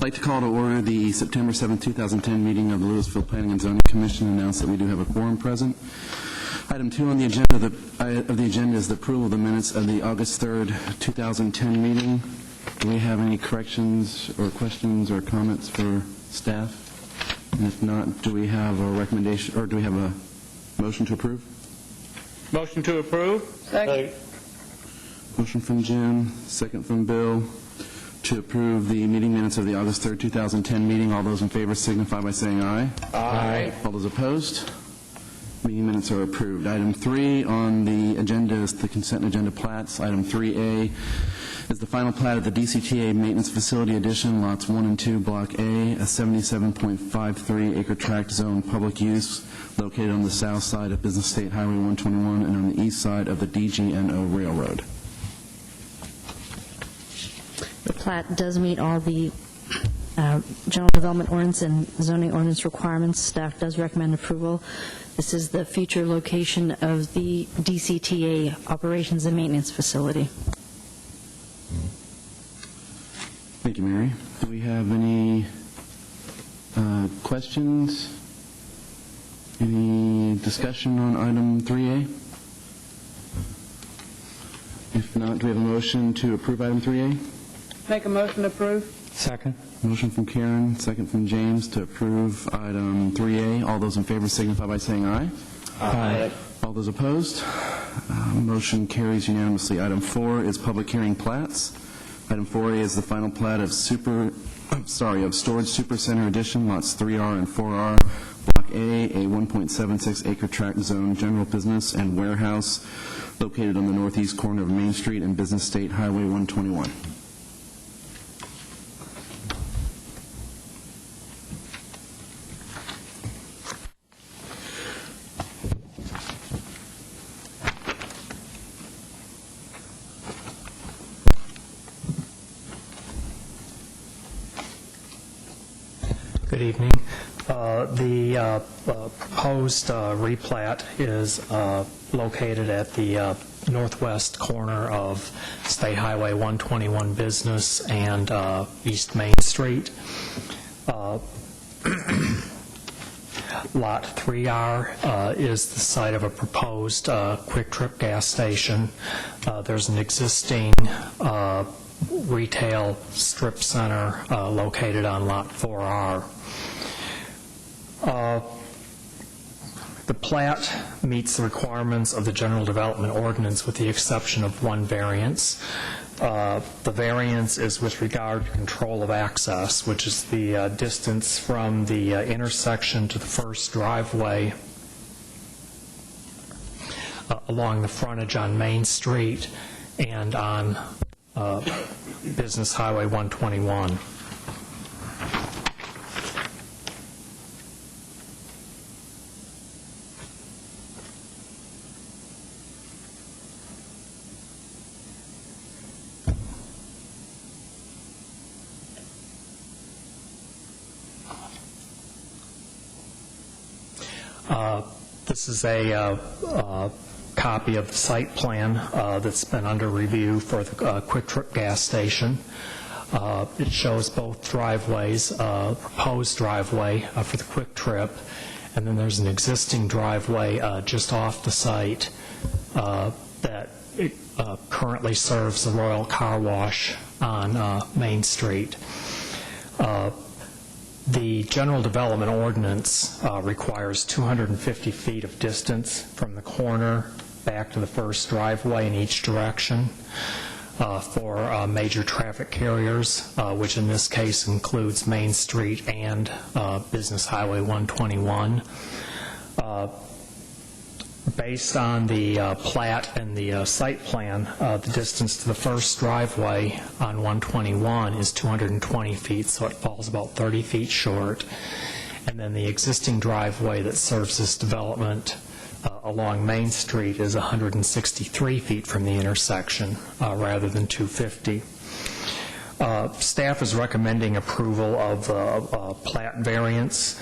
I'd like to call to order the September 7, 2010 meeting of the Louisville Planning and Zoning Commission and announce that we do have a quorum present. Item 2 on the agenda is the approval of the minutes of the August 3rd, 2010 meeting. Do we have any corrections or questions or comments for staff? And if not, do we have a recommendation, or do we have a motion to approve? Motion to approve. Second. Motion from Jim, second from Bill, to approve the meeting minutes of the August 3rd, 2010 meeting. All those in favor signify by saying aye. Aye. All those opposed? Meeting minutes are approved. Item 3 on the agenda is the consent agenda plats. Item 3A is the final plat of the DCTA Maintenance Facility Addition, lots 1 and 2, Block A, a 77.53-acre tract zone public use located on the south side of Business State Highway 121 and on the east side of the DGNO Railroad. The plat does meet all the general development ordinance and zoning ordinance requirements. Staff does recommend approval. This is the future location of the DCTA Operations and Maintenance Facility. Thank you, Mary. Do we have any questions? Any discussion on item 3A? If not, do we have a motion to approve item 3A? Make a motion to approve. Second. Motion from Karen, second from James to approve item 3A. All those in favor signify by saying aye. Aye. All those opposed? Motion carries unanimously. Item 4 is public hearing plats. Item 4A is the final plat of Storage Supercenter Edition, lots 3R and 4R, Block A, a 1.76-acre tract zone, general business and warehouse located on the northeast corner of Main Street and Business State Highway 121. Good evening. The proposed replat is located at the northwest corner of State Highway 121 Business and East Main Street. Lot 3R is the site of a proposed Quick Trip gas station. There's an existing retail strip center located on Lot 4R. The plat meets the requirements of the General Development Ordinance with the exception of one variance. The variance is with regard to control of access, which is the distance from the intersection to the first driveway along the frontage on Main Street and on Business Highway 121. This is a copy of the site plan that's been under review for the Quick Trip gas station. It shows both driveways, proposed driveway for the Quick Trip, and then there's an existing driveway just off the site that currently serves the Royal Car Wash on Main Street. The General Development Ordinance requires 250 feet of distance from the corner back to the first driveway in each direction for major traffic carriers, which in this case includes Main Street and Business Highway 121. Based on the plat and the site plan, the distance to the first driveway on 121 is 220 feet, so it falls about 30 feet short. And then the existing driveway that serves this development along Main Street is 163 feet from the intersection rather than 250. Staff is recommending approval of plat variance.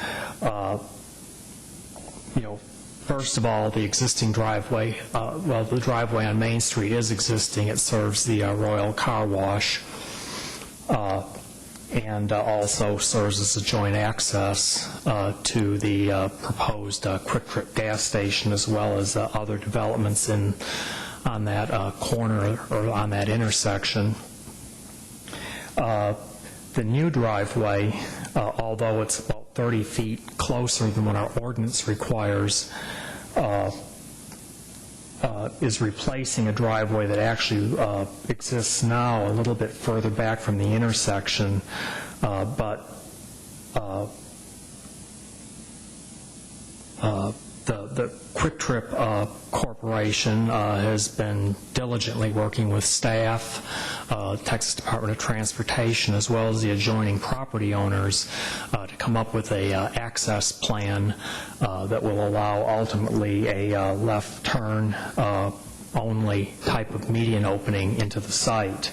First of all, the existing driveway, the driveway on Main Street is existing. It serves the Royal Car Wash. and also serves as a joint access to the proposed Quick Trip gas station, as well as other developments on that corner or on that intersection. The new driveway, although it's about 30 feet closer than what our ordinance requires, is replacing a driveway that actually exists now a little bit further back from the intersection, but the Quick Trip Corporation has been diligently working with staff, Texas Department of Transportation, as well as the adjoining property owners to come up with a access plan that will allow ultimately a left turn only type of median opening into the site,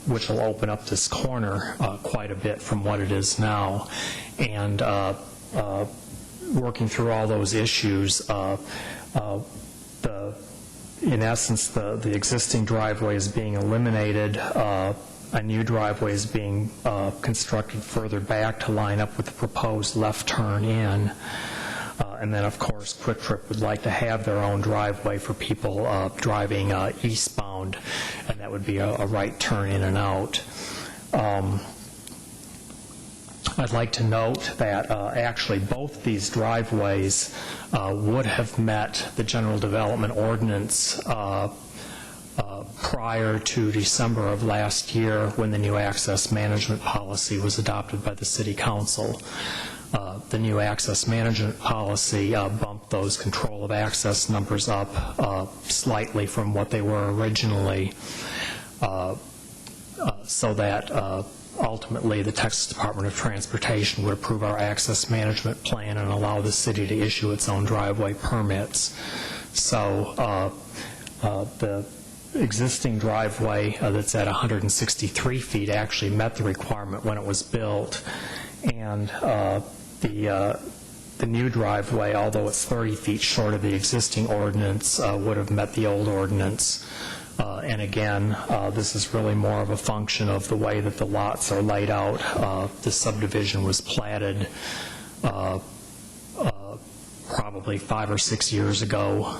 which will open up this corner quite a bit from what it is now. And working through all those issues, in essence, the existing driveway is being eliminated. A new driveway is being constructed further back to line up with the proposed left turn in. And then, of course, Quick Trip would like to have their own driveway for people driving eastbound, and that would be a right turn in and out. I'd like to note that actually both these driveways would have met the general development ordinance prior to December of last year, when the new access management policy was adopted by the City Council. The new access management policy bumped those control of access numbers up slightly from what they were originally, so that ultimately the Texas Department of Transportation would approve our access management plan and allow the city to issue its own driveway permits. So the existing driveway that's at 163 feet actually met the requirement when it was built, and the new driveway, although it's 30 feet short of the existing ordinance, would have met the old ordinance. And again, this is really more of a function of the way that the lots are laid out. The subdivision was platted probably 5 or 6 years ago,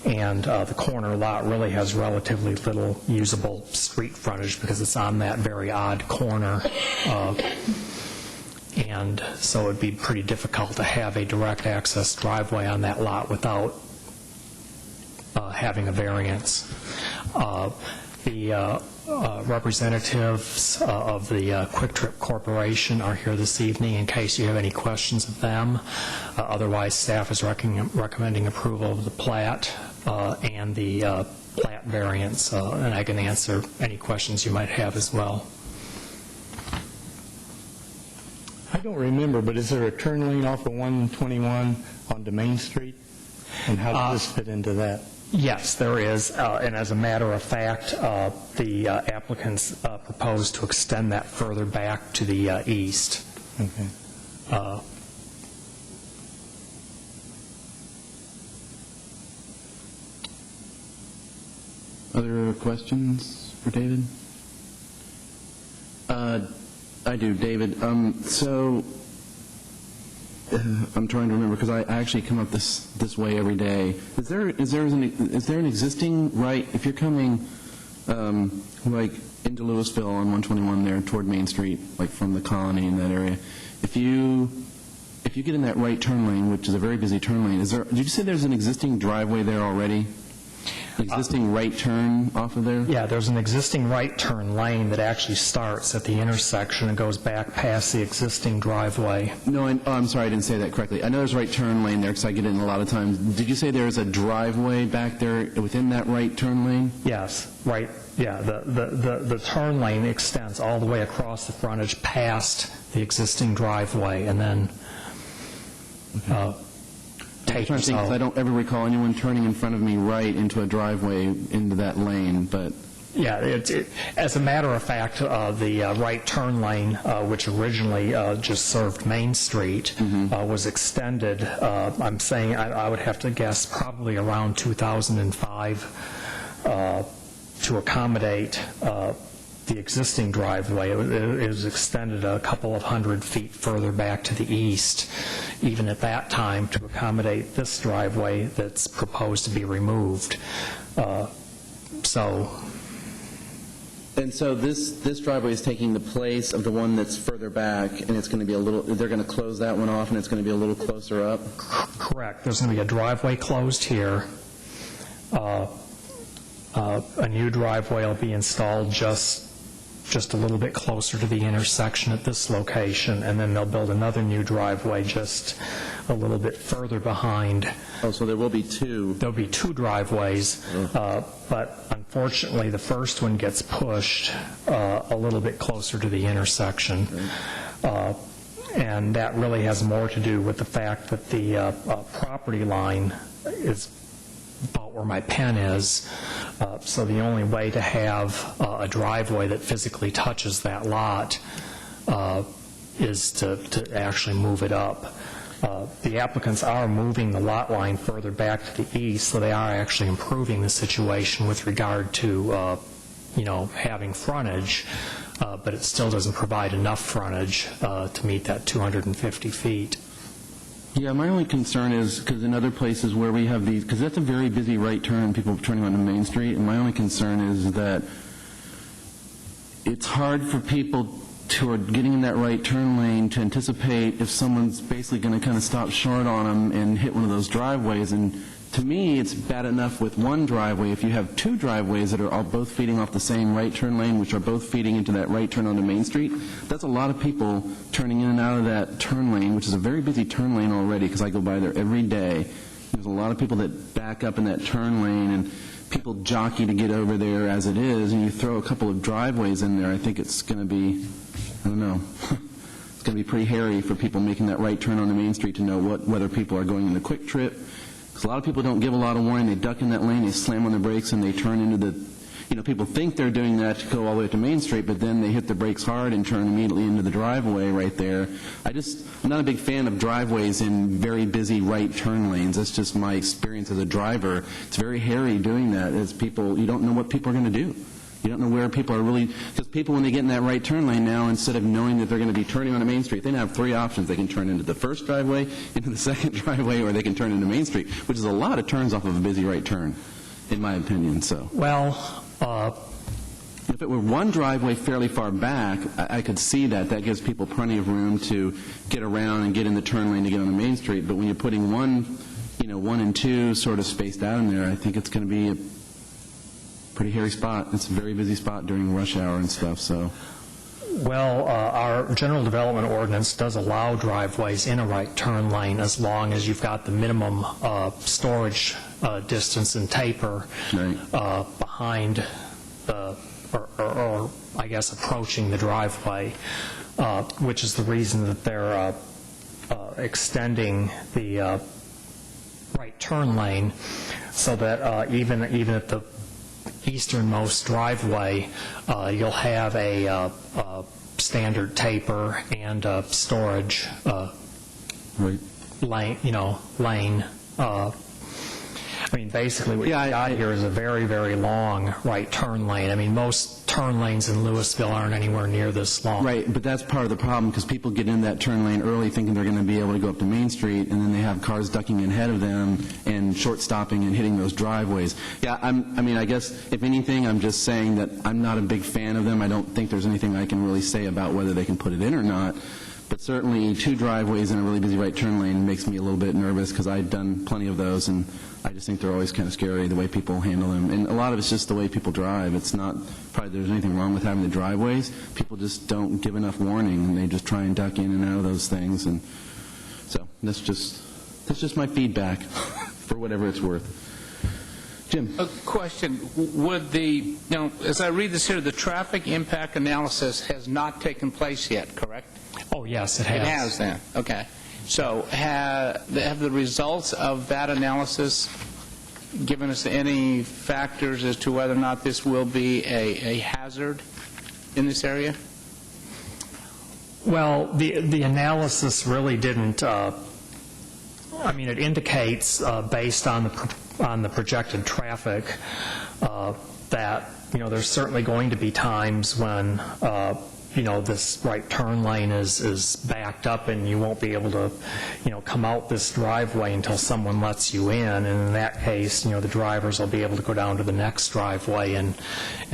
and the corner lot really has relatively little usable street frontage because it's on that very odd corner. And so it would be pretty difficult to have a direct access driveway on that lot without having a variance. The representatives of the Quick Trip Corporation are here this evening in case you have any questions of them. Otherwise, staff is recommending approval of the plat and the plat variance, and I can answer any questions you might have as well. I don't remember, but is there a turn lane off of 121 onto Main Street? And how does this fit into that? Yes, there is, and as a matter of fact, the applicants propose to extend that further back to the east. Okay. Other questions for David? I do, David. So I'm trying to remember because I actually come up this way every day. Is there an existing right if you're coming like into Louisville on 121 there toward Main Street, like from the Colony in that area? If you get in that right turn lane, which is a very busy turn lane, did you say there's an existing driveway there already? Existing right turn off of there? Yeah, there's an existing right turn lane that actually starts at the intersection and goes back past the existing driveway. No, I'm sorry, I didn't say that correctly. I know there's a right turn lane there because I get in a lot of times. Did you say there's a driveway back there within that right turn lane? Yes, right. Yeah, the turn lane extends all the way across the frontage past the existing driveway and then I'm trying to think, 'cause I don't ever recall anyone turning in front of me right into a driveway into that lane, but... Yeah, as a matter of fact, the right turn lane, which originally just served Main Street, was extended, I'm saying, I would have to guess, probably around 2005 to accommodate the existing driveway. It was extended a couple of hundred feet further back to the east, even at that time, to accommodate this driveway that's proposed to be removed. And so this driveway is taking the place of the one that's further back, and it's going to be they're going to close that one off, and it's going to be a little closer up? Correct. There's going to be a driveway closed here. A new driveway will be installed just a little bit closer to the intersection at this location, and then they'll build another new driveway just a little bit further behind. Oh, so there will be two. There'll be two driveways, but unfortunately, the first one gets pushed a little bit closer to the intersection. And that really has more to do with the fact that the property line is about where my pen is, so the only way to have a driveway that physically touches that lot is to actually move it up. The applicants are moving the lot line further back to the east, so they are actually improving the situation with regard to, having frontage, but it still doesn't provide enough frontage to meet that 250 feet. Yeah, my only concern is, because in other places where we have these, because that's a very busy right turn, people turning onto Main Street, and my only concern is that it's hard for people who are getting in that right turn lane to anticipate if someone's basically going to kind of stop short on them and hit one of those driveways. And to me, it's bad enough with one driveway. If you have two driveways that are all both feeding off the same right turn lane, which are both feeding into that right turn onto Main Street, that's a lot of people turning in and out of that turn lane, which is a very busy turn lane already, because I go by there every day. There's a lot of people that back up in that turn lane, and people jockey to get over there as it is, and you throw a couple of driveways in there, I think it's going to be, I don't know, it's going to be pretty hairy for people making that right turn onto Main Street to know whether people are going in the quick trip. Because a lot of people don't give a lot of warning. They duck in that lane, they slam on the brakes, and they turn into the, people think they're doing that to go all the way to Main Street, but then they hit the brakes hard and turn immediately into the driveway right there. I'm not a big fan of driveways in very busy right turn lanes. That's just my experience as a driver. It's very hairy doing that. As people, you don't know what people are going to do. You don't know where people are really, because people, when they get in that right turn lane now, instead of knowing that they're going to be turning onto Main Street, they now have three options. They can turn into the first driveway, into the second driveway, or they can turn into Main Street, which is a lot of turns off of a busy right turn, in my opinion. So, well, if it were one driveway fairly far back, I could see that. That gives people plenty of room to get around and get in the turn lane to get on the Main Street. But when you're putting one and two sort of spaced out in there, I think it's going to be a pretty hairy spot. It's a very busy spot during rush hour and stuff. So, well, our general development ordinance does allow driveways in a right turn lane as long as you've got the minimum storage distance and taper behind the, or I guess approaching the driveway, which is the reason that they're extending the right turn lane, so that even at the easternmost driveway, you'll have a standard taper and a storage lane. I mean, basically what you've got here is a very, very long right turn lane. I mean, most turn lanes in Louisville aren't anywhere near this long. Right, but that's part of the problem, because people get in that turn lane early thinking they're going to be able to go up to Main Street, and then they have cars ducking in ahead of them and short-stopping and hitting those driveways. Yeah, I guess, if anything, I'm just saying that I'm not a big fan of them. I don't think there's anything I can really say about whether they can put it in or not. But certainly, two driveways in a really busy right turn lane makes me a little bit nervous, because I've done plenty of those, and I just think they're always kind of scary, the way people handle them. And a lot of it's just the way people drive. It's not probably there's anything wrong with having the driveways. People just don't give enough warning, and they just try and duck in and out of those things. And so that's just my feedback, for whatever it's worth. Jim. A question. As I read this here, the traffic impact analysis has not taken place yet, correct? Oh, yes, it has. It has then. Okay. So have the results of that analysis given us any factors as to whether or not this will be a hazard in this area? Well, the analysis really didn't. It indicates based on the projected traffic that there's certainly going to be times when, this right turn lane is backed up and you won't be able to, come out this driveway until someone lets you in. And in that case, the drivers will be able to go down to the next driveway and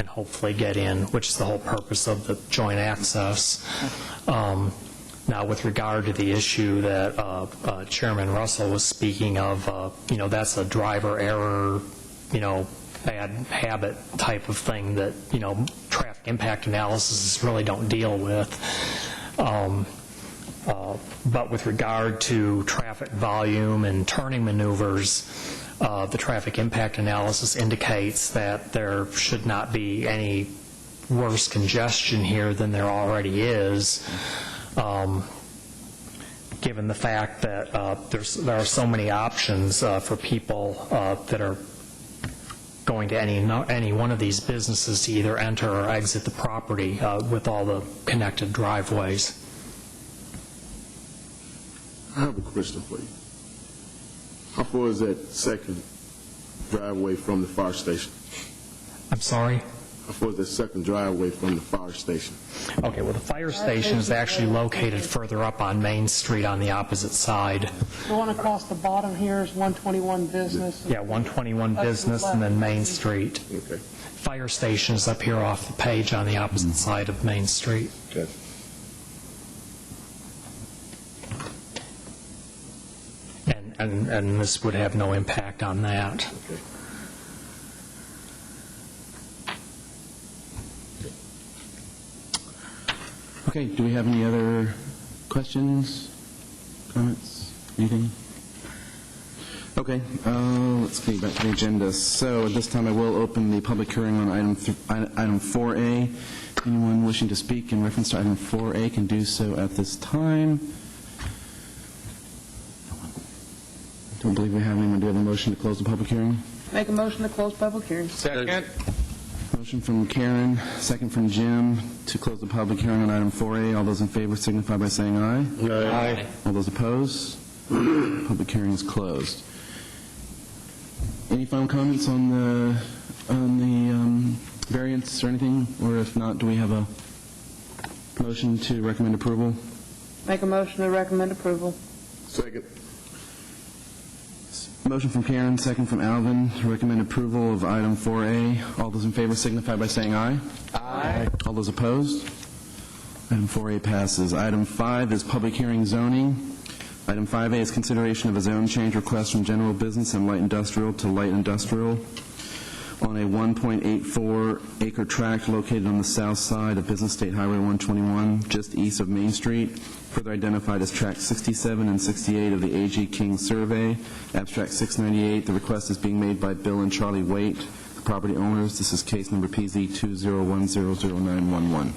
hopefully get in, which is the whole purpose of the joint access. Now, with regard to the issue that Chairman Russell was speaking of, that's a driver error, bad habit type of thing that, traffic impact analysis really don't deal with. But with regard to traffic volume and turning maneuvers, the traffic impact analysis indicates that there should not be any worse congestion here than there already is. Given the fact that there are so many options for people that are going to any one of these businesses to either enter or exit the property with all the connected driveways. I have a question for you. How far is that second driveway from the fire station? I'm sorry? How far is that second driveway from the fire station? Okay, well, the fire station is actually located further up on Main Street on the opposite side. The one across the bottom here is 121 Business. Yeah, 121 Business and then Main Street. Okay. Fire station is up here off the page on the opposite side of Main Street. Okay. And this would have no impact on that. Okay. Okay, do we have any other questions, comments, anything? Okay, let's get back to the agenda. So at this time, I will open the public hearing on item 4A. Anyone wishing to speak in reference to item 4A can do so at this time. I don't believe we have anyone. Do we have a motion to close the public hearing? Make a motion to close public hearing. Second. Motion from Karen, second from Jim, to close the public hearing on item 4A. All those in favor signify by saying aye. Aye. All those opposed? Public hearing is closed. Any final comments on the variance or anything? Or if not, do we have a motion to recommend approval? Make a motion to recommend approval. Second. Motion from Karen, second from Alvin, to recommend approval of item 4A. All those in favor signify by saying aye. Aye. All those opposed? Item 4A passes. Item 5 is public hearing zoning. Item 5A is consideration of a zone change request from general business and light industrial to light industrial on a 1.84-acre tract located on the south side of Business State Highway 121, just east of Main Street, further identified as Tract 67 and 68 of the A.G. King Survey. Abstract 698, the request is being made by Bill and Charlie Waite, the property owners. This is case number PZ 201000911.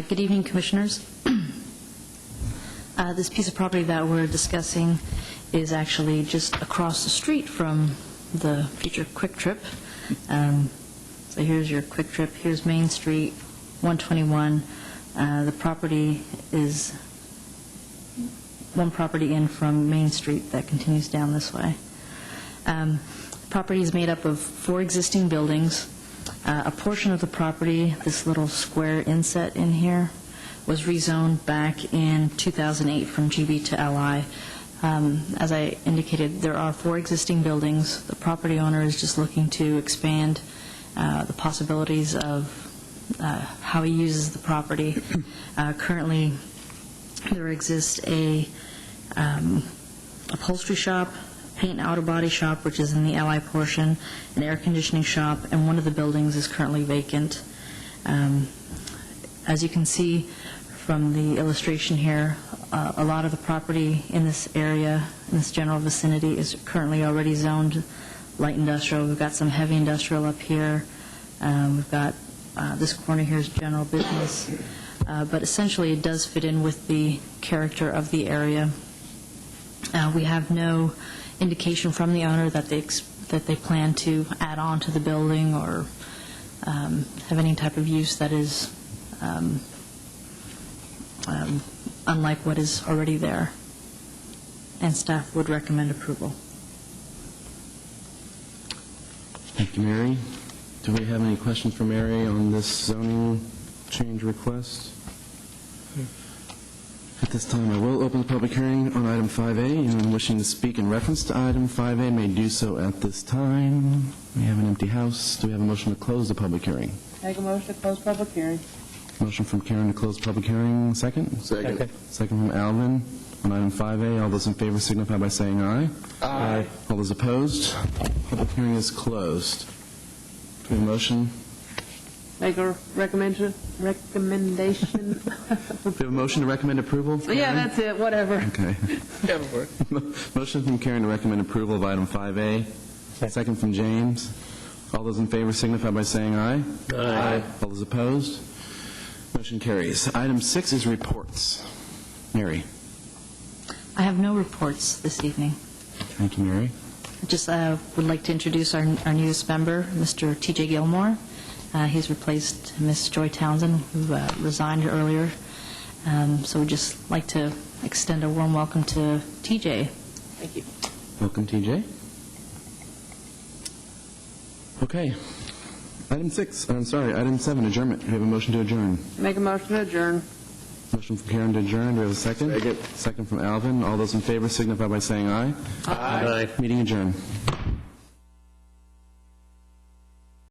Good evening, Commissioners. This piece of property that we're discussing is actually just across the street from the future Quick Trip. So here's your Quick Trip. Here's Main Street, 121. The property is one property in from Main Street that continues down this way. The property is made up of 4 existing buildings. A portion of the property, this little square inset in here, was rezoned back in 2008 from GB to LI. As I indicated, there are 4 existing buildings. The property owner is just looking to expand the possibilities of how he uses the property. Currently, there exists a upholstery shop, paint and auto body shop, which is in the LI portion, an air conditioning shop, and one of the buildings is currently vacant. As you can see from the illustration here, a lot of the property in this area, in this general vicinity, is currently already zoned light industrial. We've got some heavy industrial up here. We've got this corner here is general business. But essentially it does fit in with the character of the area. We have no indication from the owner that they plan to add on to the building or have any type of use that is unlike what is already there. And staff would recommend approval. Thank you, Mary. Do we have any questions for Mary on this zoning change request? At this time, I will open the public hearing on item 5A. Anyone wishing to speak in reference to item 5A may do so at this time. We have an empty house. Do we have a motion to close the public hearing? Make a motion to close public hearing. Motion from Karen to close public hearing. Second? Second. Second from Alvin. On item 5A, all those in favor signify by saying aye. Aye. All those opposed? Public hearing is closed. Do we have a motion? Make a recommendation. Do we have a motion to recommend approval? Yeah, Karen? that's it, whatever. Okay. Motion from Karen to recommend approval of item 5A. Second from James. All those in favor signify by saying aye. Aye. All those opposed? Motion carries. Item 6 is reports. Mary. I have no reports this evening. Thank you, Mary. I just would like to introduce our newest member, Mr. T.J. Gilmore. He's replaced Miss Joy Townsend, who resigned earlier. So we'd just like to extend a warm welcome to T.J. Thank you. Welcome, TJ. Okay. Item 7, adjournment. Do we have a motion to adjourn? Make a motion to adjourn. Motion from Karen to adjourn. Do we have a second? Second. Second from Alvin. All those in favor signify by saying aye. Aye. Meeting adjourned.